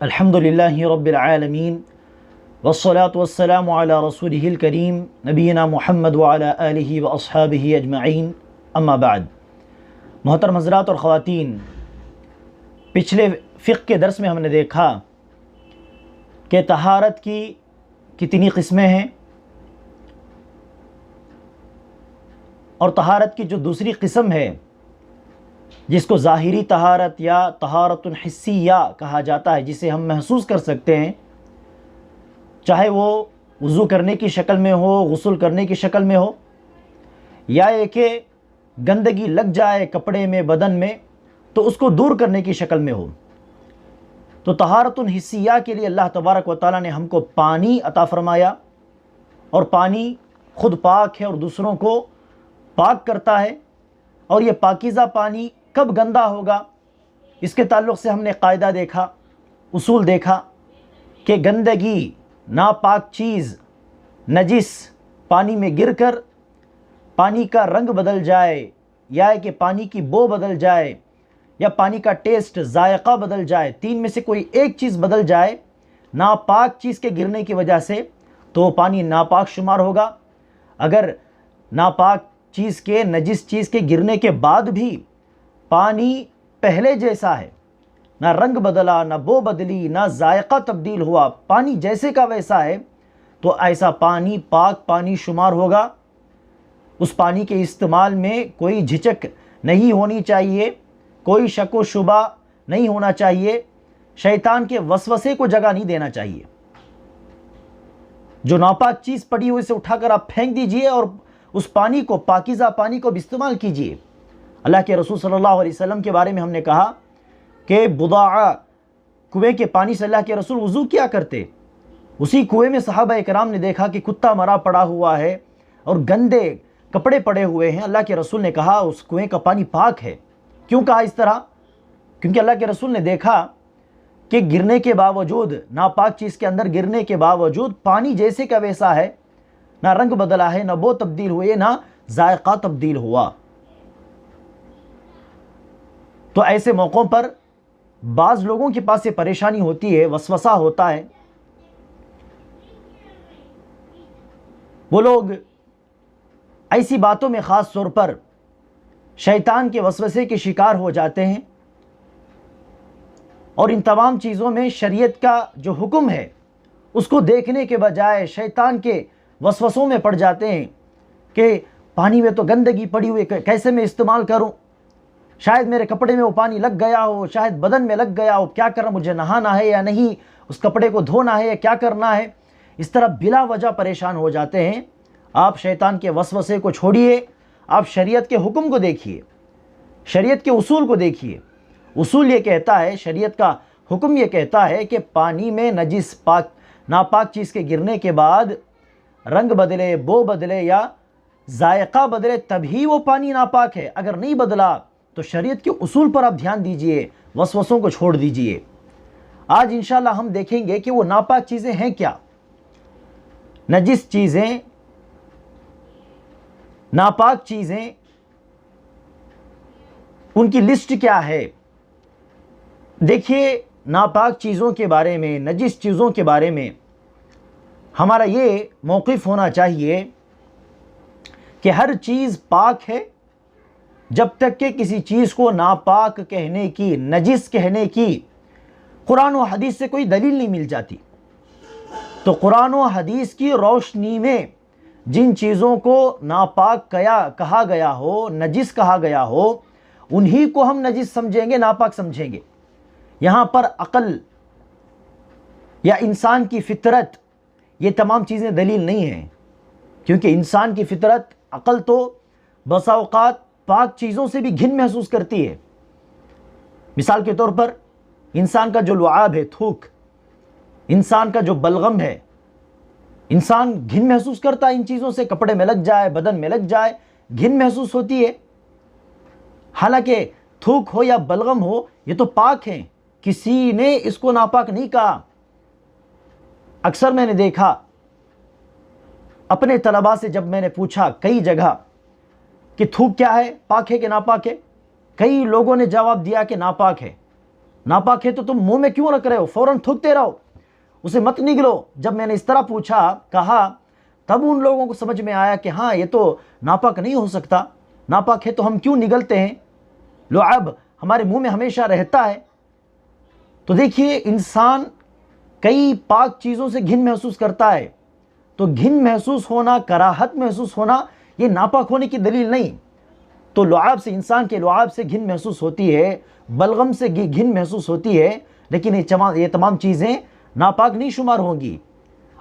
الحمد للہ رب العالمین والصلاة والسلام علی رسولہ الکریم نبینا محمد وعلی آلہ واصحابہ اجمعین اما بعد۔ محترم حضرات اور خواتین، پچھلے فقہ کے درس میں ہم نے دیکھا کہ طہارت کی کتنی قسمیں ہیں، اور طہارت کی جو دوسری قسم ہے جس کو ظاہری طہارت یا طہارت حسیہ کہا جاتا ہے، جسے ہم محسوس کر سکتے ہیں، چاہے وہ وضو کرنے کی شکل میں ہو، غسل کرنے کی شکل میں ہو، یا یہ کہ گندگی لگ جائے کپڑے میں، بدن میں، تو اس کو دور کرنے کی شکل میں ہو۔ تو طہارت حسیہ کے لیے اللہ تبارک و تعالیٰ نے ہم کو پانی عطا فرمایا، اور پانی خود پاک ہے اور دوسروں کو پاک کرتا ہے، اور یہ پاکیزہ پانی کب گندہ ہوگا، اس کے تعلق سے ہم نے قاعدہ دیکھا، اصول دیکھا کہ گندگی، ناپاک چیز، نجس پانی میں گر کر پانی کا رنگ بدل جائے، یا کہ پانی کی بو بدل جائے، یا پانی کا ٹیسٹ، ذائقہ بدل جائے، تین میں سے کوئی ایک چیز بدل جائے ناپاک چیز کے گرنے کی وجہ سے، تو وہ پانی ناپاک شمار ہوگا۔ اگر ناپاک چیز کے، نجس چیز کے گرنے کے بعد بھی پانی پہلے جیسا ہے، نہ رنگ بدلا، نہ بو بدلی، نہ ذائقہ تبدیل ہوا، پانی جیسے کا ویسا ہے، تو ایسا پانی پاک پانی شمار ہوگا۔ اس پانی کے استعمال میں کوئی جھجک نہیں ہونی چاہیے، کوئی شک و شبہ نہیں ہونا چاہیے، شیطان کے وسوسے کو جگہ نہیں دینا چاہیے۔ جو ناپاک چیز پڑی ہوئی سے اٹھا کر آپ پھینک دیجئے، اور اس پانی کو، پاکیزہ پانی کو بھی استعمال کیجئے۔ اللہ کے رسول صلی اللہ علیہ وسلم کے بارے میں ہم نے کہا کہ بضاعہ کنویں کے پانی سے اللہ کے رسول وضو کیا کرتے۔ اسی کنویں میں صحابہ اکرام نے دیکھا کہ کتا مرا پڑا ہوا ہے اور گندے کپڑے پڑے ہوئے ہیں۔ اللہ کے رسول نے کہا اس کنویں کا پانی پاک ہے۔ کیوں کہا اس طرح؟ کیونکہ اللہ کے رسول نے دیکھا کہ گرنے کے باوجود، ناپاک چیز کے اندر گرنے کے باوجود، پانی جیسے کا ویسا ہے، نہ رنگ بدلا ہے، نہ بو تبدیل ہوئے، نہ ذائقہ تبدیل ہوا۔ تو ایسے موقعوں پر بعض لوگوں کے پاس یہ پریشانی ہوتی ہے، وسوسہ ہوتا ہے، وہ لوگ ایسی باتوں میں خاص طور پر شیطان کے وسوسے کے شکار ہو جاتے ہیں، اور ان تمام چیزوں میں شریعت کا جو حکم ہے اس کو دیکھنے کے بجائے شیطان کے وسوسوں میں پڑ جاتے ہیں کہ پانی میں تو گندگی پڑی ہوئی، کیسے میں استعمال کروں، شاید میرے کپڑے میں وہ پانی لگ گیا ہو، شاید بدن میں لگ گیا ہو، کیا کرنا، مجھے نہانا ہے یا نہیں، اس کپڑے کو دھونا ہے یا کیا کرنا ہے۔ اس طرح بلا وجہ پریشان ہو جاتے ہیں۔ آپ شیطان کے وسوسے کو چھوڑیے، آپ شریعت کے حکم کو دیکھیے، شریعت کے اصول کو دیکھیے۔ اصول یہ کہتا ہے، شریعت کا حکم یہ کہتا ہے کہ پانی میں نجس، ناپاک چیز کے گرنے کے بعد رنگ بدلے، بو بدلے یا ذائقہ بدلے تبھی وہ پانی ناپاک ہے۔ اگر نہیں بدلا تو شریعت کے اصول پر آپ دھیان دیجئے، وسوسوں کو چھوڑ دیجئے۔ آج انشاءاللہ ہم دیکھیں گے کہ وہ ناپاک چیزیں ہیں کیا، نجس چیزیں، ناپاک چیزیں، ان کی لسٹ کیا ہے۔ دیکھیے، ناپاک چیزوں کے بارے میں، نجس چیزوں کے بارے میں ہمارا یہ موقف ہونا چاہیے کہ ہر چیز پاک ہے جب تک کہ کسی چیز کو ناپاک کہنے کی، نجس کہنے کی قرآن و حدیث سے کوئی دلیل نہیں مل جاتی۔ تو قرآن و حدیث کی روشنی میں جن چیزوں کو ناپاک کہا گیا ہو، نجس کہا گیا ہو، انہی کو ہم نجس سمجھیں گے، ناپاک سمجھیں گے۔ یہاں پر عقل یا انسان کی فطرت، یہ تمام چیزیں دلیل نہیں ہیں، کیونکہ انسان کی فطرت، عقل تو بسا اوقات پاک چیزوں سے بھی گھن محسوس کرتی ہے۔ مثال کے طور پر انسان کا جو لعاب ہے، تھوک، انسان کا جو بلغم ہے، انسان گھن محسوس کرتا ہے ان چیزوں سے، کپڑے میں لگ جائے، بدن میں لگ جائے، گھن محسوس ہوتی ہے۔ حالانکہ تھوک ہو یا بلغم ہو، یہ تو پاک ہیں، کسی نے اس کو ناپاک نہیں کہا۔ اکثر میں نے دیکھا اپنے طلباء سے، جب میں نے پوچھا کئی جگہ کہ تھوک کیا ہے، پاک ہے کہ ناپاک ہے، کئی لوگوں نے جواب دیا کہ ناپاک ہے۔ ناپاک ہے تو تم منہ میں کیوں رکھ رہے ہو، فوراً تھوکتے رہو، اسے مت نگلو۔ جب میں نے اس طرح کہا تب ان لوگوں کو سمجھ میں آیا کہ ہاں یہ تو ناپاک نہیں ہو سکتا، ناپاک ہے تو ہم کیوں نگلتے ہیں، لعب ہمارے منہ میں ہمیشہ رہتا ہے۔ تو دیکھیے انسان کئی پاک چیزوں سے گھن محسوس کرتا ہے، تو گھن محسوس ہونا، کراہت محسوس ہونا، یہ ناپاک ہونے کی دلیل نہیں۔ تو لعاب سے، انسان کے لعاب سے گھن محسوس ہوتی ہے، بلغم سے گھن محسوس ہوتی ہے، لیکن یہ تمام چیزیں ناپاک نہیں شمار ہوں گی۔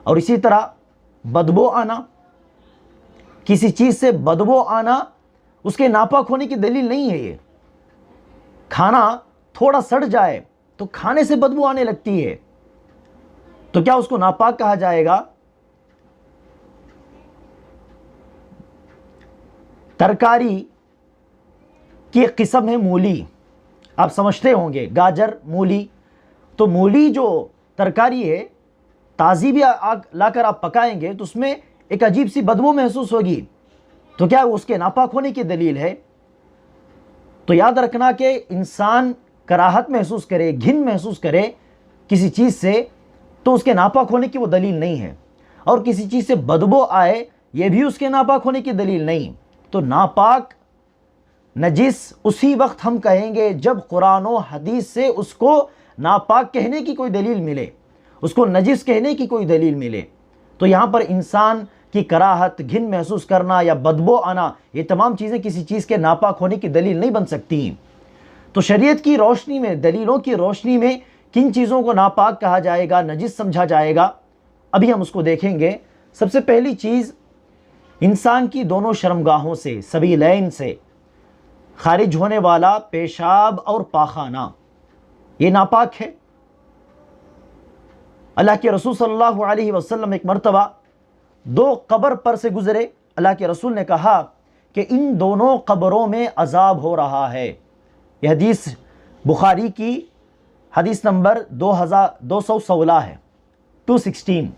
اور اسی طرح بدبو آنا، کسی چیز سے بدبو آنا اس کے ناپاک ہونے کی دلیل نہیں ہے۔ یہ کھانا تھوڑا سڑ جائے تو کھانے سے بدبو آنے لگتی ہے، تو کیا اس کو ناپاک کہا جائے گا؟ ترکاری کی ایک قسم ہے مولی، آپ سمجھتے ہوں گے، گاجر، مولی۔ تو مولی جو ترکاری ہے، تازی بھی لا کر آپ پکائیں گے تو اس میں ایک عجیب سی بدبو محسوس ہوگی، تو کیا اس کے ناپاک ہونے کی دلیل ہے؟ تو یاد رکھنا کہ انسان کراہت محسوس کرے، گھن محسوس کرے کسی چیز سے، تو اس کے ناپاک ہونے کی وہ دلیل نہیں ہے، اور کسی چیز سے بدبو آئے یہ بھی اس کے ناپاک ہونے کی دلیل نہیں۔ تو ناپاک، نجس اسی وقت ہم کہیں گے جب قرآن و حدیث سے اس کو ناپاک کہنے کی کوئی دلیل ملے، اس کو نجس کہنے کی کوئی دلیل ملے۔ تو یہاں پر انسان کی کراہت، گھن محسوس کرنا یا بدبو آنا، یہ تمام چیزیں کسی چیز کے ناپاک ہونے کی دلیل نہیں بن سکتی۔ تو شریعت کی روشنی میں، دلیلوں کی روشنی میں کن چیزوں کو ناپاک کہا جائے گا، نجس سمجھا جائے گا، ابھی ہم اس کو دیکھیں گے۔ سب سے پہلی چیز، انسان کی دونوں شرمگاہوں سے، سبیلین سے خارج ہونے والا پیشاب اور پاخانہ، یہ ناپاک ہے۔ اللہ کے رسول صلی اللہ علیہ وسلم ایک مرتبہ دو قبر پر سے گزرے، اللہ کے رسول نے کہا کہ ان دونوں قبروں میں عذاب ہو رہا ہے۔ یہ حدیث بخاری کی حدیث نمبر 2216 ہے، 216۔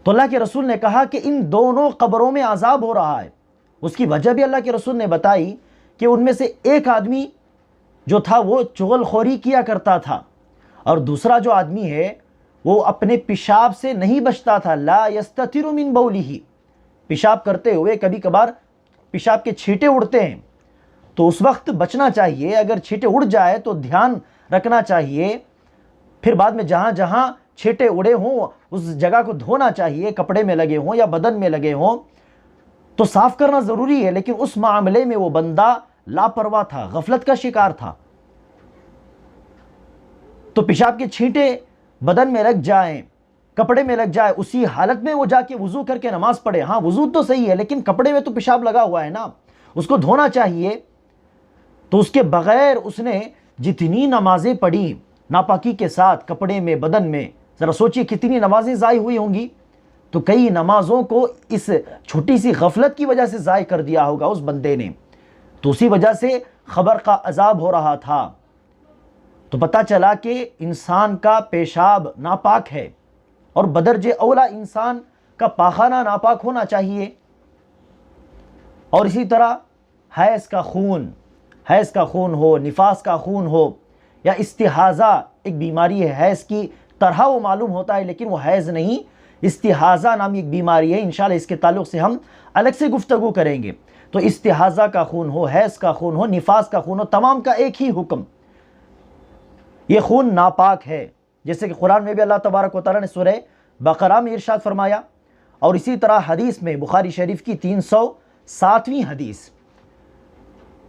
تو اللہ کے رسول نے کہا کہ ان دونوں قبروں میں عذاب ہو رہا ہے۔ اس کی وجہ بھی اللہ کے رسول نے بتائی کہ ان میں سے ایک آدمی جو تھا وہ چغل خوری کیا کرتا تھا، اور دوسرا جو آدمی ہے وہ اپنے پیشاب سے نہیں بچتا تھا، لا یستتر من بولہ، پیشاب کرتے ہوئے کبھی کبھار پیشاب کے چھینٹے اڑتے ہیں، تو اس وقت بچنا چاہیے۔ اگر چھینٹے اڑ جائے تو دھیان رکھنا چاہیے، پھر بعد میں جہاں جہاں چھینٹے اڑے ہوں اس جگہ کو دھونا چاہیے، کپڑے میں لگے ہوں یا بدن میں لگے ہوں تو صاف کرنا ضروری ہے۔ لیکن اس معاملے میں وہ بندہ لاپرواہ تھا، غفلت کا شکار تھا، تو پیشاب کے چھینٹے بدن میں لگ جائیں، کپڑے میں لگ جائے، اسی حالت میں وہ جا کے وضو کر کے نماز پڑھے۔ ہاں وضو تو صحیح ہے، لیکن کپڑے میں تو پیشاب لگا ہوا ہے نا، اس کو دھونا چاہیے۔ تو اس کے بغیر اس نے جتنی نمازیں پڑھی ناپاکی کے ساتھ، کپڑے میں، بدن میں، ذرا سوچئے کتنی نمازیں ضائع ہوئی ہوں گی۔ تو کئی نمازوں کو اس چھوٹی سی غفلت کی وجہ سے ضائع کر دیا ہوگا اس بندے نے، تو اسی وجہ سے خبر کا عذاب ہو رہا تھا۔ تو پتہ چلا کہ انسان کا پیشاب ناپاک ہے، اور بدرجہ اولا انسان کا پاخانہ ناپاک ہونا چاہیے۔ اور اسی طرح حیض کا خون ہو، نفاس کا خون ہو، یا استحاضہ، ایک بیماری ہے حیض کی طرح وہ معلوم ہوتا ہے لیکن وہ حیض نہیں، استحاضہ نامی ایک بیماری ہے، انشاءاللہ اس کے تعلق سے ہم الگ سے گفتگو کریں گے۔ تو استحاضہ کا خون ہو، حیض کا خون ہو، نفاس کا خون ہو، تمام کا ایک ہی حکم، یہ خون ناپاک ہے، جیسے کہ قرآن میں بھی اللہ تبارک و تعالیٰ نے سورہ بقرہ میں ارشاد فرمایا، اور اسی طرح حدیث میں بخاری شریف کی 307ویں حدیث۔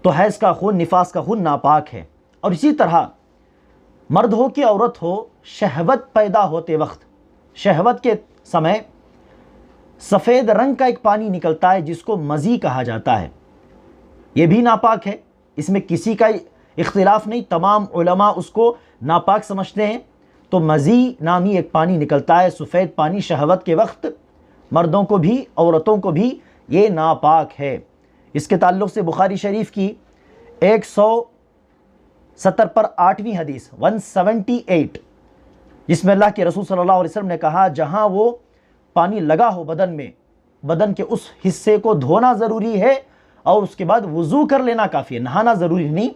تو حیض کا خون، نفاس کا خون ناپاک ہے۔ اور اسی طرح مرد ہو کہ عورت ہو، شہوت پیدا ہوتے وقت، شہوت کے سمے سفید رنگ کا ایک پانی نکلتا ہے جس کو مزی کہا جاتا ہے، یہ بھی ناپاک ہے، اس میں کسی کا اختلاف نہیں، تمام علماء اس کو ناپاک سمجھتے ہیں۔ تو مزی نامی ایک پانی نکلتا ہے، سفید پانی، شہوت کے وقت، مردوں کو بھی عورتوں کو بھی یہ ناپاک ہے۔ اس کے تعلق سے بخاری شریف کی 170 پر 8ویں حدیث 178، جس میں اللہ کے رسول صلی اللہ علیہ وسلم نے کہا جہاں وہ پانی لگا ہو بدن میں، بدن کے اس حصے کو دھونا ضروری ہے، اور اس کے بعد وضو کر لینا کافی ہے، نہانا ضروری نہیں،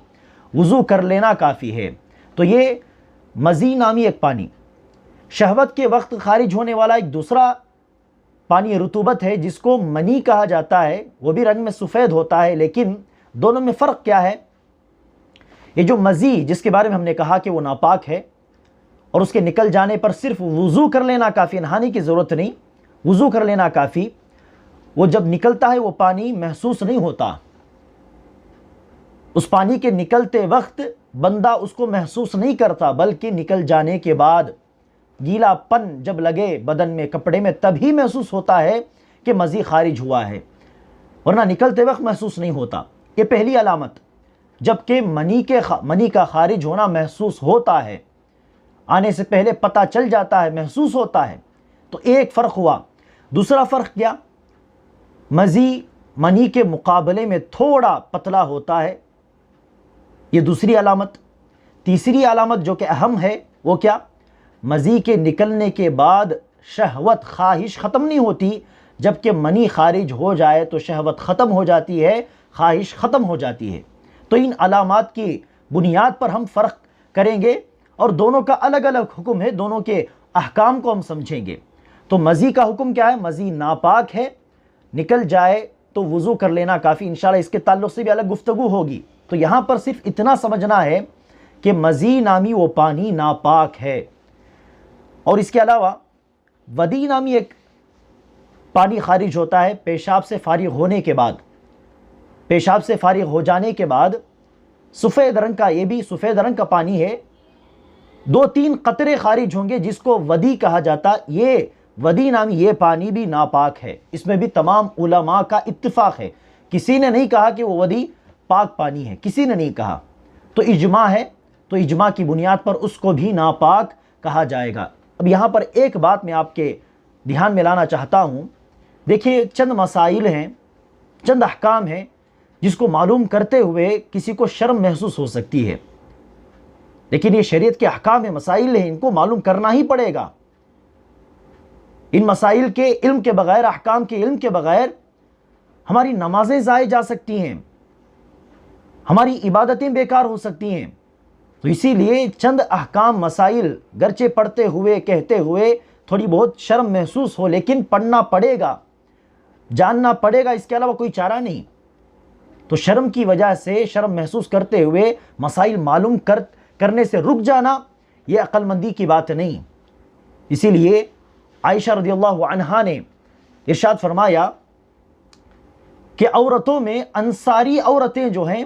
وضو کر لینا کافی ہے۔ تو یہ مزی نامی ایک پانی، شہوت کے وقت خارج ہونے والا ایک دوسرا پانی رطوبت ہے جس کو منی کہا جاتا ہے، وہ بھی رنگ میں سفید ہوتا ہے، لیکن دونوں میں فرق کیا ہے؟ یہ جو مزی جس کے بارے میں ہم نے کہا کہ وہ ناپاک ہے اور اس کے نکل جانے پر صرف وضو کر لینا کافی، نہانے کی ضرورت نہیں، وضو کر لینا کافی، وہ جب نکلتا ہے وہ پانی محسوس نہیں ہوتا، اس پانی کے نکلتے وقت بندہ اس کو محسوس نہیں کرتا، بلکہ نکل جانے کے بعد گیلا پن جب لگے بدن میں، کپڑے میں، تبھی محسوس ہوتا ہے کہ مزی خارج ہوا ہے، ورنہ نکلتے وقت محسوس نہیں ہوتا۔ یہ پہلی علامت، جبکہ منی کا خارج ہونا محسوس ہوتا ہے، آنے سے پہلے پتہ چل جاتا ہے، محسوس ہوتا ہے۔ تو ایک فرق ہوا۔ دوسرا فرق کیا؟ مزی منی کے مقابلے میں تھوڑا پتلا ہوتا ہے، یہ دوسری علامت۔ تیسری علامت جو کہ اہم ہے وہ کیا؟ مزی کے نکلنے کے بعد شہوت، خواہش ختم نہیں ہوتی، جبکہ منی خارج ہو جائے تو شہوت ختم ہو جاتی ہے، خواہش ختم ہو جاتی ہے۔ تو ان علامات کی بنیاد پر ہم فرق کریں گے اور دونوں کا الگ الگ حکم ہے، دونوں کے احکام کو ہم سمجھیں گے۔ تو مزی کا حکم کیا ہے؟ مزی ناپاک ہے، نکل جائے تو وضو کر لینا کافی، انشاءاللہ اس کے تعلق سے بھی الگ گفتگو ہوگی۔ تو یہاں پر صرف اتنا سمجھنا ہے کہ مزی نامی وہ پانی ناپاک ہے، اور اس کے علاوہ ودی نامی ایک پانی خارج ہوتا ہے پیشاب سے فارغ ہونے کے بعد، پیشاب سے فارغ ہو جانے کے بعد سفید رنگ کا، یہ بھی سفید رنگ کا پانی ہے، 2-3 قطرے خارج ہوں گے جس کو ودی کہا جاتا۔ یہ ودی نامی یہ پانی بھی ناپاک ہے، اس میں بھی تمام علماء کا اتفاق ہے، کسی نے نہیں کہا کہ وہ ودی پاک پانی ہے، کسی نے نہیں کہا۔ تو اجماع ہے، تو اجماع کی بنیاد پر اس کو بھی ناپاک کہا جائے گا۔ اب یہاں پر ایک بات میں آپ کے دھیان میں لانا چاہتا ہوں، دیکھیے چند مسائل ہیں، چند احکام ہیں جس کو معلوم کرتے ہوئے کسی کو شرم محسوس ہو سکتی ہے، لیکن یہ شریعت کے احکام ہیں، مسائل ہیں، ان کو معلوم کرنا ہی پڑے گا۔ ان مسائل کے علم کے بغیر، احکام کے علم کے بغیر ہماری نمازیں ضائع جا سکتی ہیں، ہماری عبادتیں بیکار ہو سکتی ہیں۔ تو اسی لیے چند احکام، مسائل گرچہ پڑھتے ہوئے، کہتے ہوئے تھوڑی بہت شرم محسوس ہو، لیکن پڑھنا پڑے گا، جاننا پڑے گا، اس کے علاوہ کوئی چارہ نہیں۔ تو شرم کی وجہ سے، شرم محسوس کرتے ہوئے مسائل معلوم کرنے سے رک جانا، یہ عقل مندی کی بات نہیں۔ اسی لیے عائشہ رضی اللہ عنہا نے ارشاد فرمایا کہ عورتوں میں انصاری عورتیں جو ہیں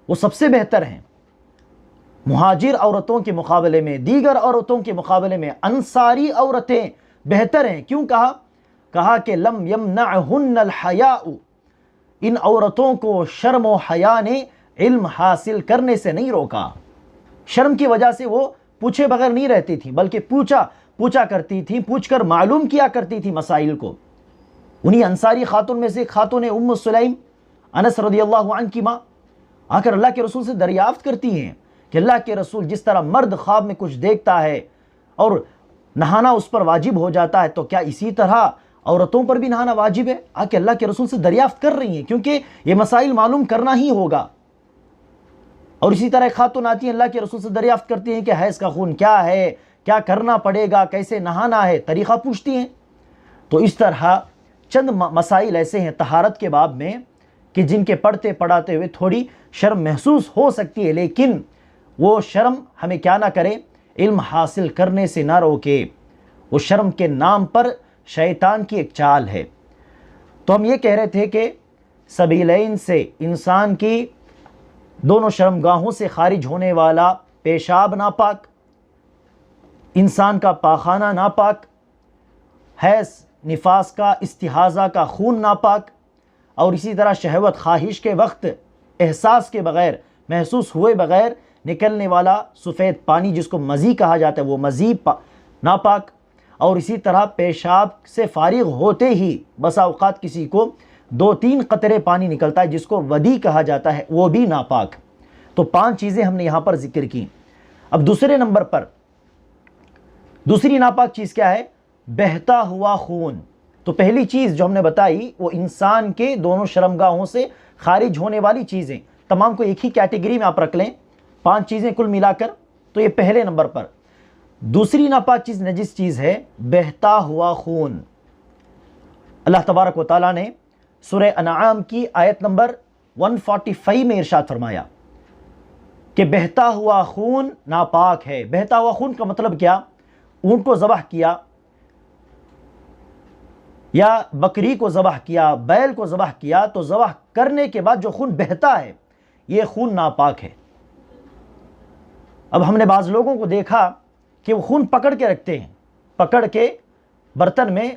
وہ سب سے بہتر ہیں، مہاجر عورتوں کے مقابلے میں، دیگر عورتوں کے مقابلے میں انصاری عورتیں بہتر ہیں۔ کیوں کہا؟ کہا کہ لم یمنعہن الحیاء، ان عورتوں کو شرم و حیا نے علم حاصل کرنے سے نہیں روکا۔ شرم کی وجہ سے وہ پوچھے بغیر نہیں رہتی تھی، بلکہ پوچھا کرتی تھی، پوچھ کر معلوم کیا کرتی تھی مسائل کو۔ انہی انصاری خاتون میں سے خاتون ام سلیم، انس رضی اللہ عنہ کی ماں، آ کر اللہ کے رسول سے دریافت کرتی ہیں کہ اللہ کے رسول، جس طرح مرد خواب میں کچھ دیکھتا ہے اور نہانا اس پر واجب ہو جاتا ہے، تو کیا اسی طرح عورتوں پر بھی نہانا واجب ہے؟ آ کے اللہ کے رسول سے دریافت کر رہی ہیں، کیونکہ یہ مسائل معلوم کرنا ہی ہوگا۔ اور اسی طرح خاتون آتی ہیں، اللہ کے رسول سے دریافت کرتی ہیں کہ حیض کا خون کیا ہے، کیا کرنا پڑے گا، کیسے نہانا ہے، طریقہ پوچھتی ہیں۔ تو اس طرح چند مسائل ایسے ہیں طہارت کے باب میں کہ جن کے پڑھتے پڑھاتے ہوئے تھوڑی شرم محسوس ہو سکتی ہے، لیکن وہ شرم ہمیں کیا نہ کرے، علم حاصل کرنے سے نہ روکے۔ وہ شرم کے نام پر شیطان کی ایک چال ہے۔ تو ہم یہ کہہ رہے تھے کہ سبیلین سے انسان کی دونوں شرمگاہوں سے خارج ہونے والا پیشاب ناپاک، انسان کا پاخانہ ناپاک، حیض نفاس کا، استحاضہ کا خون ناپاک، اور اسی طرح شہوت، خواہش کے وقت احساس کے بغیر، محسوس ہوئے بغیر نکلنے والا سفید پانی جس کو مزی کہا جاتا ہے، وہ مزی ناپاک، اور اسی طرح پیشاب سے فارغ ہوتے ہی بسا اوقات کسی کو 2-3 قطرے پانی نکلتا ہے جس کو ودی کہا جاتا ہے، وہ بھی ناپاک۔ تو 5 چیزیں ہم نے یہاں پر ذکر کی۔ اب دوسرے نمبر پر دوسری ناپاک چیز کیا ہے؟ بہتا ہوا خون۔ تو پہلی چیز جو ہم نے بتائی وہ انسان کے دونوں شرمگاہوں سے خارج ہونے والی چیزیں، تمام کو ایک ہی کیٹیگری میں آپ رکھ لیں، 5 چیزیں کل ملا کر، تو یہ پہلے نمبر پر دوسری ناپاک چیز نجس چیز ہے بہتا ہوا خون۔ اللہ تبارک و تعالیٰ نے سورہ انعام کی آیت نمبر 145 میں ارشاد فرمایا کہ بہتا ہوا خون ناپاک ہے۔ بہتا ہوا خون کا مطلب کیا؟ اونٹ کو ذبح کیا یا بکری کو ذبح کیا، بیل کو ذبح کیا، تو ذبح کرنے کے بعد جو خون بہتا ہے یہ خون ناپاک ہے۔ اب ہم نے بعض لوگوں کو دیکھا کہ وہ خون پکڑ کے رکھتے ہیں، پکڑ کے برتن میں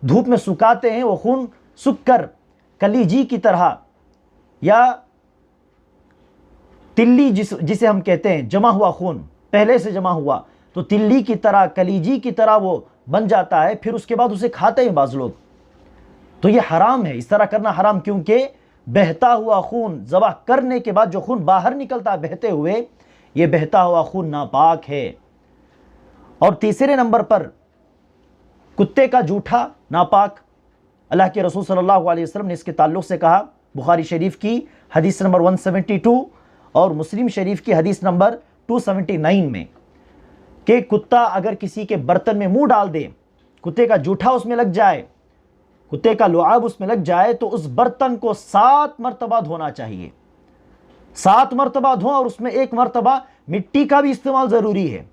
دھوپ میں سکھاتے ہیں، وہ خون سکھ کر کلیجی کی طرح یا تلی جسے ہم کہتے ہیں جمع ہوا خون پہلے سے جمع ہوا تو تلی کی طرح کلیجی کی طرح وہ بن جاتا ہے، پھر اس کے بعد اسے کھاتے ہیں بعض لوگ۔ تو یہ حرام ہے، اس طرح کرنا حرام، کیونکہ بہتا ہوا خون ذبح کرنے کے بعد جو خون باہر نکلتا ہے بہتے ہوئے، یہ بہتا ہوا خون ناپاک ہے۔ اور تیسرے نمبر پر کتے کا جوٹھا ناپاک۔ اللہ کے رسول صلی اللہ علیہ وسلم نے اس کے تعلق سے کہا، بخاری شریف کی حدیث نمبر 172 اور مسلم شریف کی حدیث نمبر 279 میں، کہ کتا اگر کسی کے برتن میں منہ ڈال دے، کتے کا جوٹھا اس میں لگ جائے، کتے کا لعاب اس میں لگ جائے، تو اس برتن کو 7 مرتبہ دھونا چاہیے۔ 7 مرتبہ دھویں، اور اس میں 1 مرتبہ مٹی کا بھی استعمال ضروری ہے۔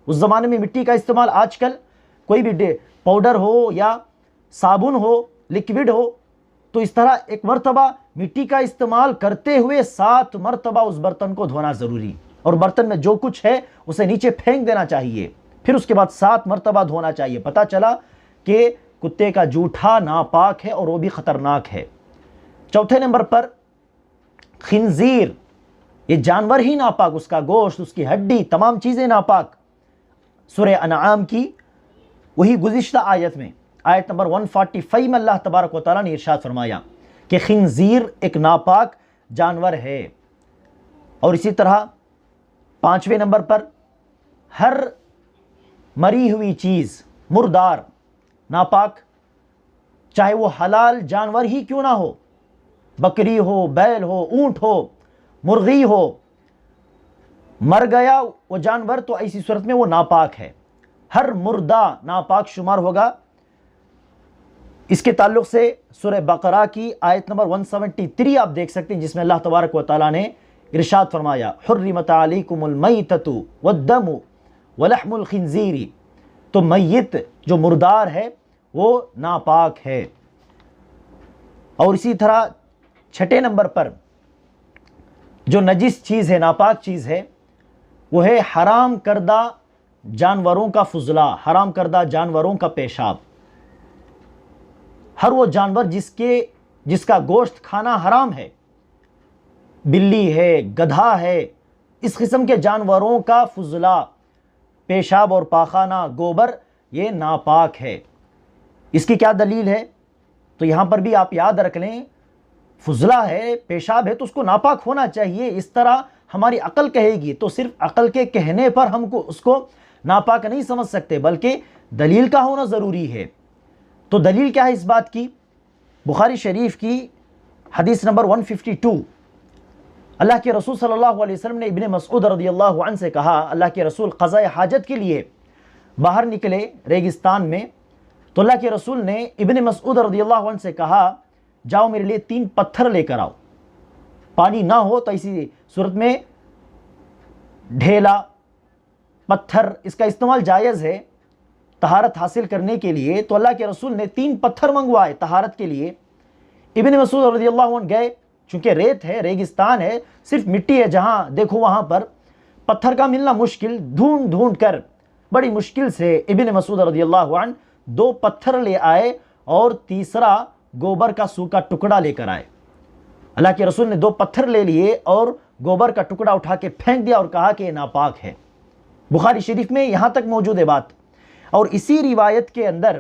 اس زمانے میں مٹی کا استعمال، آج کل کوئی بھی پاؤڈر ہو یا صابن ہو، لکوڈ ہو، تو اس طرح 1 مرتبہ مٹی کا استعمال کرتے ہوئے 7 مرتبہ اس برتن کو دھونا ضروری، اور برتن میں جو کچھ ہے اسے نیچے پھینک دینا چاہیے، پھر اس کے بعد 7 مرتبہ دھونا چاہیے۔ پتہ چلا کہ کتے کا جوٹھا ناپاک ہے اور وہ بھی خطرناک ہے۔ چوتھے نمبر پر خنزیر، یہ جانور ہی ناپاک، اس کا گوشت، اس کی ہڈی، تمام چیزیں ناپاک۔ سورہ انعام کی وہی گزشتہ آیت میں، آیت نمبر 145 میں اللہ تبارک و تعالیٰ نے ارشاد فرمایا کہ خنزیر ایک ناپاک جانور ہے۔ اور اسی طرح 5ویں نمبر پر ہر مری ہوئی چیز، مردار، ناپاک، چاہے وہ حلال جانور ہی کیوں نہ ہو، بکری ہو، بیل ہو، اونٹ ہو، مرغی ہو، مر گیا وہ جانور تو ایسی صورت میں وہ ناپاک ہے۔ ہر مردہ ناپاک شمار ہوگا۔ اس کے تعلق سے سورہ بقرہ کی آیت نمبر 173 آپ دیکھ سکتے ہیں، جس میں اللہ تبارک و تعالیٰ نے ارشاد فرمایا، حرمت علیکم المیتۃ والدم ولحم الخنزیر، تو میت جو مردار ہے وہ ناپاک ہے۔ اور اسی طرح 6 نمبر پر جو نجس چیز ہے، ناپاک چیز ہے، وہ ہے حرام کردہ جانوروں کا فضلہ، حرام کردہ جانوروں کا پیشاب۔ ہر وہ جانور جس کا گوشت کھانا حرام ہے، بلی ہے، گدھا ہے، اس قسم کے جانوروں کا فضلہ، پیشاب اور پاخانہ، گوبر، یہ ناپاک ہے۔ اس کی کیا دلیل ہے؟ تو یہاں پر بھی آپ یاد رکھ لیں، فضلہ ہے، پیشاب ہے، تو اس کو ناپاک ہونا چاہیے۔ اس طرح ہماری عقل کہے گی تو صرف عقل کے کہنے پر ہم کو اس کو ناپاک نہیں سمجھ سکتے، بلکہ دلیل کا ہونا ضروری ہے۔ تو دلیل کیا ہے اس بات کی؟ بخاری شریف کی حدیث نمبر 152، اللہ کے رسول صلی اللہ علیہ وسلم نے ابن مسعود رضی اللہ عنہ سے کہا، اللہ کے رسول قضاء حاجت کے لیے باہر نکلے ریگستان میں، تو اللہ کے رسول نے ابن مسعود رضی اللہ عنہ سے کہا، جاؤ میرے لیے 3 پتھر لے کر آؤ۔ پانی نہ ہو تو ایسی صورت میں ڈھیلا، پتھر، اس کا استعمال جائز ہے طہارت حاصل کرنے کے لیے۔ تو اللہ کے رسول نے 3 پتھر منگوائے طہارت کے لیے۔ ابن مسعود رضی اللہ عنہ گئے، چونکہ ریت ہے، ریگستان ہے، صرف مٹی ہے، جہاں دیکھو وہاں پر پتھر کا ملنا مشکل، ڈھونڈ ڈھونڈ کر بڑی مشکل سے ابن مسعود رضی اللہ عنہ 2 پتھر لے آئے اور تیسرا گوبر کا سوکھا ٹکڑا لے کر آئے۔ اللہ کے رسول نے 2 پتھر لے لیے اور گوبر کا ٹکڑا اٹھا کے پھینک دیا اور کہا کہ یہ ناپاک ہے۔ بخاری شریف میں یہاں تک موجود ہے بات۔ اور اسی روایت کے اندر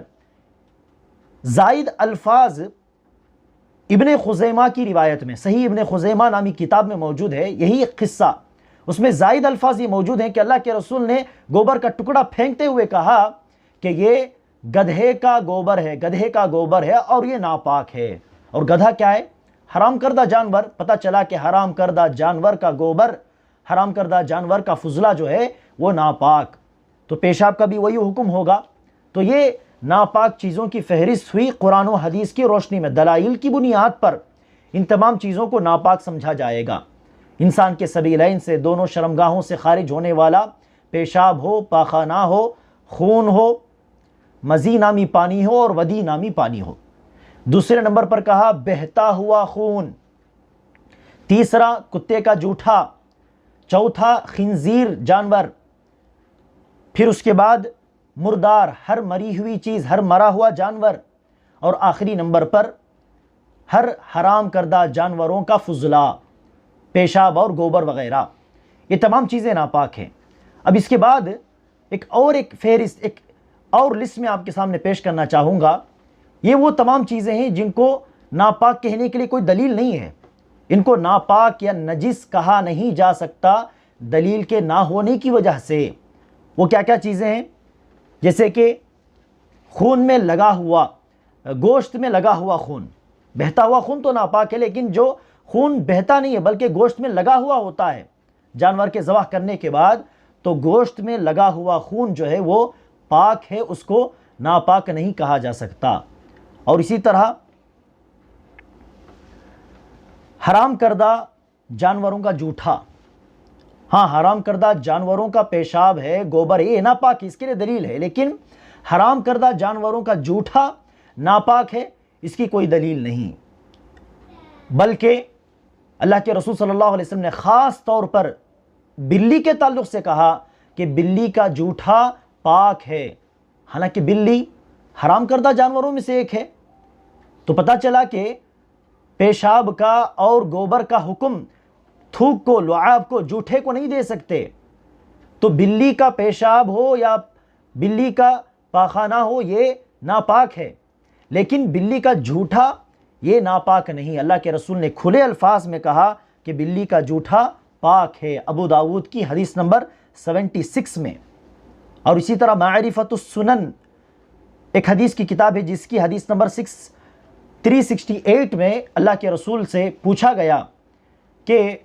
زائد الفاظ ابن خزیمہ کی روایت میں، صحیح ابن خزیمہ نامی کتاب میں موجود ہے یہی قصہ، اس میں زائد الفاظ یہ موجود ہیں کہ اللہ کے رسول نے گوبر کا ٹکڑا پھینکتے ہوئے کہا کہ یہ گدھے کا گوبر ہے، گدھے کا گوبر ہے اور یہ ناپاک ہے۔ اور گدھا کیا ہے؟ حرام کردہ جانور۔ پتہ چلا کہ حرام کردہ جانور کا گوبر، حرام کردہ جانور کا فضلہ جو ہے وہ ناپاک۔ تو پیشاب کا بھی وہی حکم ہوگا۔ تو یہ ناپاک چیزوں کی فہرست ہوئی قرآن و حدیث کی روشنی میں، دلائل کی بنیاد پر ان تمام چیزوں کو ناپاک سمجھا جائے گا۔ انسان کے سبیلین سے، دونوں شرمگاہوں سے خارج ہونے والا پیشاب ہو، پاخانہ ہو، خون ہو، مزی نامی پانی ہو اور ودی نامی پانی ہو۔ دوسرے نمبر پر کہا بہتا ہوا خون، تیسرا کتے کا جوٹھا، چوتھا خنزیر جانور، پھر اس کے بعد مردار، ہر مری ہوئی چیز، ہر مرا ہوا جانور، اور آخری نمبر پر ہر حرام کردہ جانوروں کا فضلہ، پیشاب اور گوبر وغیرہ، یہ تمام چیزیں ناپاک ہیں۔ اب اس کے بعد ایک فہرست، ایک اور لسٹ میں آپ کے سامنے پیش کرنا چاہوں گا۔ یہ وہ تمام چیزیں ہیں جن کو ناپاک کہنے کے لیے کوئی دلیل نہیں ہے، ان کو ناپاک یا نجس کہا نہیں جا سکتا دلیل کے نہ ہونے کی وجہ سے۔ وہ کیا کیا چیزیں ہیں؟ جیسے کہ خون میں لگا ہوا، گوشت میں لگا ہوا خون، بہتا ہوا خون تو ناپاک ہے، لیکن جو خون بہتا نہیں ہے بلکہ گوشت میں لگا ہوا ہوتا ہے جانور کے ذبح کرنے کے بعد، تو گوشت میں لگا ہوا خون جو ہے وہ پاک ہے، اس کو ناپاک نہیں کہا جا سکتا۔ اور اسی طرح حرام کردہ جانوروں کا جوٹھا، ہاں حرام کردہ جانوروں کا پیشاب ہے، گوبر ہے، یہ ناپاک ہے، اس کے لیے دلیل ہے، لیکن حرام کردہ جانوروں کا جوٹھا ناپاک ہے، اس کی کوئی دلیل نہیں۔ بلکہ اللہ کے رسول صلی اللہ علیہ وسلم نے خاص طور پر بلی کے تعلق سے کہا کہ بلی کا جوٹھا پاک ہے، حالانکہ بلی حرام کردہ جانوروں میں سے ایک ہے۔ تو پتہ چلا کہ پیشاب کا اور گوبر کا حکم تھوک کو، لعاب کو، جوٹھے کو نہیں دے سکتے۔ تو بلی کا پیشاب ہو یا بلی کا پاخانہ ہو یہ ناپاک ہے، لیکن بلی کا جھوٹا یہ ناپاک نہیں۔ اللہ کے رسول نے کھلے الفاظ میں کہا کہ بلی کا جھوٹا پاک ہے، ابو داؤد کی حدیث نمبر 76 میں۔ اور اسی طرح معرفت السنن ایک حدیث کی کتاب ہے جس کی حدیث نمبر 368 میں اللہ کے رسول سے پوچھا گیا کہ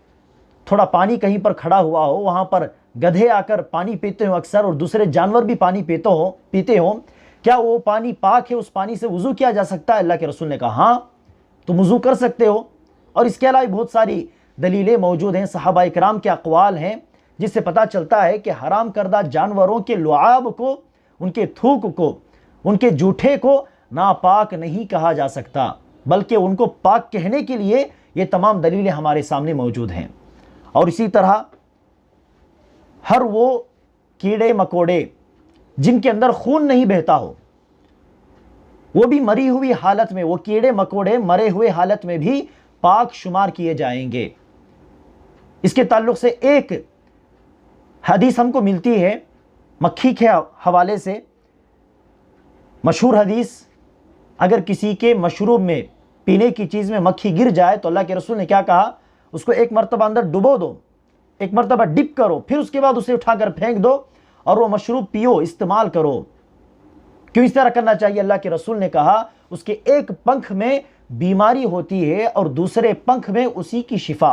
تھوڑا پانی کہیں پر کھڑا ہوا ہو، وہاں پر گدھے آ کر پانی پیتے ہوں اکثر، اور دوسرے جانور بھی پانی پیتے ہوں، کیا وہ پانی پاک ہے؟ اس پانی سے وضو کیا جا سکتا ہے؟ اللہ کے رسول نے کہا ہاں تم وضو کر سکتے ہو۔ اور اس کے علاوہ بہت ساری دلیلیں موجود ہیں، صحابہ اکرام کے اقوال ہیں، جس سے پتہ چلتا ہے کہ حرام کردہ جانوروں کے لعاب کو، ان کے تھوک کو، ان کے جوٹھے کو ناپاک نہیں کہا جا سکتا، بلکہ ان کو پاک کہنے کے لیے یہ تمام دلیلیں ہمارے سامنے موجود ہیں۔ اور اسی طرح ہر وہ کیڑے مکوڑے جن کے اندر خون نہیں بہتا ہو، وہ بھی مری ہوئی حالت میں، وہ کیڑے مکوڑے مرے ہوئے حالت میں بھی پاک شمار کیے جائیں گے۔ اس کے تعلق سے ایک حدیث ہم کو ملتی ہے مکھی کے حوالے سے، مشہور حدیث، اگر کسی کے مشروب میں، پینے کی چیز میں مکھی گر جائے تو اللہ کے رسول نے کیا کہا؟ اس کو ایک مرتبہ اندر ڈبو دو، ایک مرتبہ ڈپ کرو، پھر اس کے بعد اسے اٹھا کر پھینک دو اور وہ مشروب پیو، استعمال کرو۔ کیوں اس طرح کرنا چاہیے؟ اللہ کے رسول نے کہا اس کے ایک پنکھ میں بیماری ہوتی ہے اور دوسرے پنکھ میں اسی کی شفا۔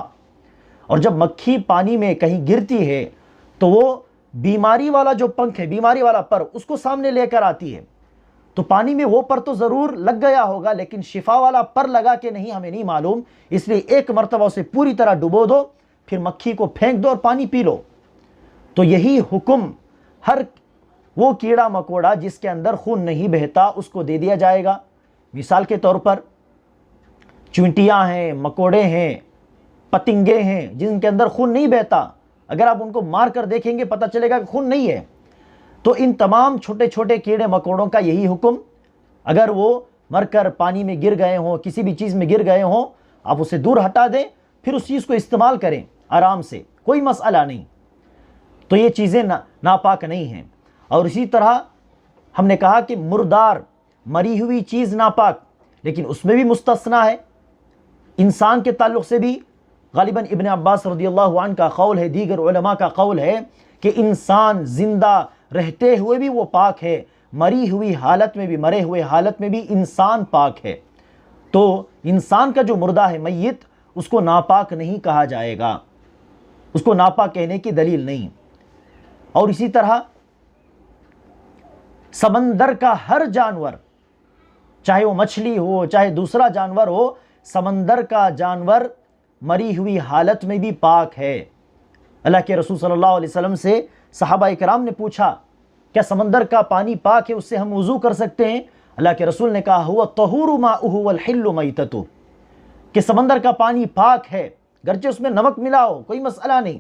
اور جب مکھی پانی میں کہیں گرتی ہے تو وہ بیماری والا جو پنکھ ہے، بیماری والا پر، اس کو سامنے لے کر آتی ہے، تو پانی میں وہ پر تو ضرور لگ گیا ہوگا، لیکن شفا والا پر لگا کہ نہیں ہمیں نہیں معلوم، اس لیے ایک مرتبہ اسے پوری طرح ڈبو دو، پھر مکھی کو پھینک دو اور پانی پی لو۔ تو یہی حکم ہر وہ کیڑا مکوڑا جس کے اندر خون نہیں بہتا اس کو دے دیا جائے گا۔ مثال کے طور پر چونٹیاں ہیں، مکوڑے ہیں، پتنگے ہیں جن کے اندر خون نہیں بہتا، اگر آپ ان کو مار کر دیکھیں گے پتہ چلے گا کہ خون نہیں ہے۔ تو ان تمام چھوٹے چھوٹے کیڑے مکوڑوں کا یہی حکم، اگر وہ مر کر پانی میں گر گئے ہوں، کسی بھی چیز میں گر گئے ہوں، آپ اسے دور ہٹا دیں، پھر اس چیز کو استعمال کریں آرام سے، کوئی مسئلہ نہیں۔ تو یہ چیزیں ناپاک نہیں ہیں۔ اور اسی طرح ہم نے کہا کہ مردار، مری ہوئی چیز ناپاک، لیکن اس میں بھی مستثنا ہے۔ انسان کے تعلق سے بھی غالباً ابن عباس رضی اللہ عنہ کا قول ہے، دیگر علماء کا قول ہے کہ انسان زندہ رہتے ہوئے بھی وہ پاک ہے، مری ہوئی حالت میں بھی، مرے ہوئے حالت میں بھی انسان پاک ہے۔ تو انسان کا جو مردہ ہے، میت، اس کو ناپاک نہیں کہا جائے گا، اس کو ناپاک کہنے کی دلیل نہیں۔ اور اسی طرح سمندر کا ہر جانور، چاہے وہ مچھلی ہو چاہے دوسرا جانور ہو، سمندر کا جانور مری ہوئی حالت میں بھی پاک ہے۔ اللہ کے رسول صلی اللہ علیہ وسلم سے صحابہ کرام نے پوچھا کیا سمندر کا پانی پاک ہے، اس سے ہم وضو کر سکتے ہیں؟ اللہ کے رسول نے کہا ہوا الطہور ماؤہ والحل میتتہ، کہ سمندر کا پانی پاک ہے، گرچہ اس میں نمک ملا ہو کوئی مسئلہ نہیں،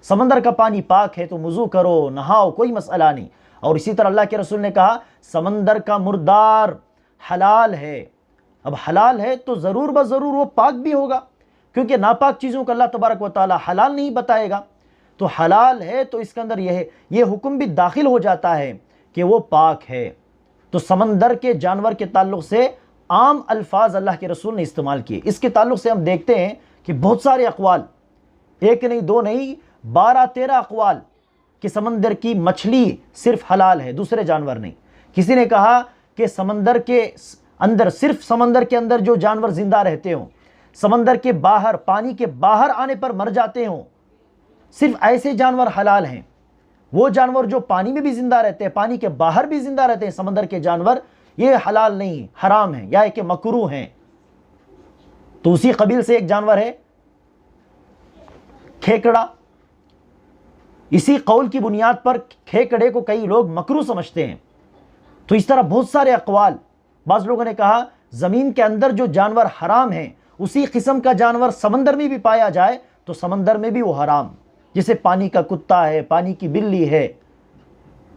سمندر کا پانی پاک ہے تو وضو کرو نہاؤ کوئی مسئلہ نہیں۔ اور اسی طرح اللہ کے رسول نے کہا سمندر کا مردار حلال ہے۔ اب حلال ہے تو ضرور بضرور وہ پاک بھی ہوگا، کیونکہ ناپاک چیزوں کو اللہ تبارک و تعالی حلال نہیں بتائے گا، تو حلال ہے تو اس کے اندر یہ حکم بھی داخل ہو جاتا ہے کہ وہ پاک ہے۔ تو سمندر کے جانور کے تعلق سے عام الفاظ اللہ کے رسول نے استعمال کیے۔ اس کے تعلق سے ہم دیکھتے ہیں کہ بہت سارے اقوال، ایک نہیں دو نہیں 12-13 اقوال کہ سمندر کی مچھلی صرف حلال ہے، دوسرے جانور نہیں۔ کسی نے کہا کہ سمندر کے اندر، صرف سمندر کے اندر جو جانور زندہ رہتے ہوں، سمندر کے باہر پانی کے باہر آنے پر مر جاتے ہوں، صرف ایسے جانور حلال ہیں۔ وہ جانور جو پانی میں بھی زندہ رہتے ہیں، پانی کے باہر بھی زندہ رہتے ہیں، سمندر کے جانور، یہ حلال نہیں، حرام ہیں یا کہ مکروہ ہیں۔ تو اسی قبیل سے ایک جانور ہے کھیکڑا۔ اسی قول کی بنیاد پر کھیکڑے کو کئی لوگ مکروہ سمجھتے ہیں۔ تو اس طرح بہت سارے اقوال، بعض لوگوں نے کہا زمین کے اندر جو جانور حرام ہیں اسی قسم کا جانور سمندر میں بھی پایا جائے تو سمندر میں بھی وہ حرام، جیسے پانی کا کتا ہے، پانی کی بلی ہے،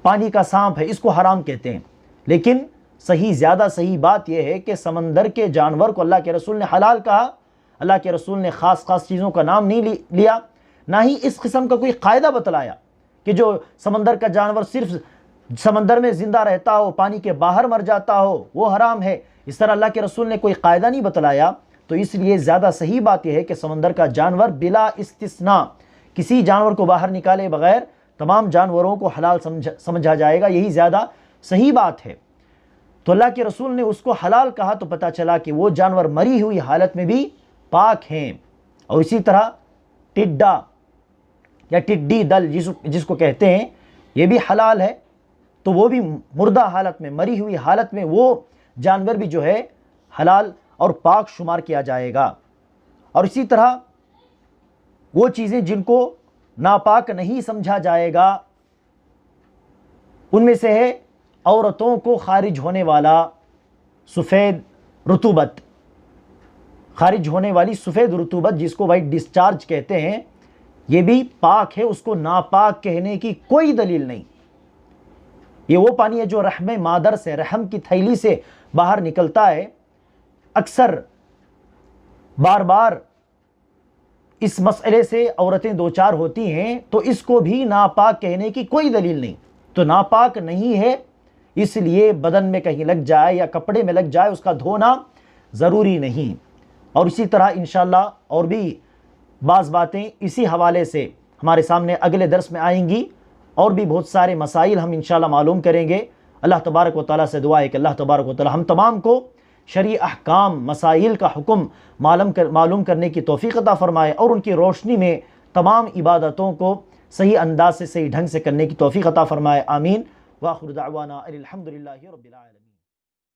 پانی کا سانپ ہے، اس کو حرام کہتے ہیں۔ لیکن زیادہ صحیح بات یہ ہے کہ سمندر کے جانور کو اللہ کے رسول نے حلال کہا۔ اللہ کے رسول نے خاص چیزوں کا نام نہیں لیا، نہ ہی اس قسم کا کوئی قاعدہ بتلایا کہ جو سمندر کا جانور صرف سمندر میں زندہ رہتا ہو، پانی کے باہر مر جاتا ہو، وہ حرام ہے۔ اس طرح اللہ کے رسول نے کوئی قاعدہ نہیں بتلایا۔ تو اس لیے زیادہ صحیح بات یہ ہے کہ سمندر کا جانور بلا استثناء، کسی جانور کو باہر نکالے بغیر تمام جانوروں کو حلال سمجھا جائے گا، یہی زیادہ صحیح بات ہے۔ تو اللہ کے رسول نے اس کو حلال کہا تو پتہ چلا کہ وہ جانور مری ہوئی حالت میں بھی پاک ہیں۔ اور اسی طرح ٹڈا یا ٹڈی دل جس کو کہتے ہیں، یہ بھی حلال ہے، تو وہ بھی مردہ حالت میں، مری ہوئی حالت میں وہ جانور بھی جو ہے حلال اور پاک شمار کیا جائے گا۔ اور اسی طرح وہ چیزیں جن کو ناپاک نہیں سمجھا جائے گا، ان میں سے ہے عورتوں کو خارج ہونے والا سفید رطوبت، خارج ہونے والی سفید رطوبت جس کو وائٹ ڈسچارج کہتے ہیں، یہ بھی پاک ہے، اس کو ناپاک کہنے کی کوئی دلیل نہیں۔ یہ وہ پانی ہے جو رحم مادر سے، رحم کی تھیلی سے باہر نکلتا ہے۔ اکثر بار بار اس مسئلے سے عورتیں دوچار ہوتی ہیں، تو اس کو بھی ناپاک کہنے کی کوئی دلیل نہیں۔ تو ناپاک نہیں ہے، اس لیے بدن میں کہیں لگ جائے یا کپڑے میں لگ جائے اس کا دھونا ضروری نہیں۔ اور اسی طرح انشاءاللہ اور بھی بعض باتیں اسی حوالے سے ہمارے سامنے اگلے درس میں آئیں گی، اور بھی بہت سارے مسائل ہم انشاءاللہ معلوم کریں گے۔ اللہ تبارک و تعالیٰ سے دعا ہے کہ اللہ تبارک و تعالیٰ ہم تمام کو شرعی احکام، مسائل کا حکم معلوم کرنے کی توفیق عطا فرمائے، اور ان کی روشنی میں تمام عبادتوں کو صحیح انداز سے، صحیح ڈھنگ سے کرنے کی توفیق عطا فرمائے۔ آمین۔ وآخر دعوانا الحمدللہ رب العالمین۔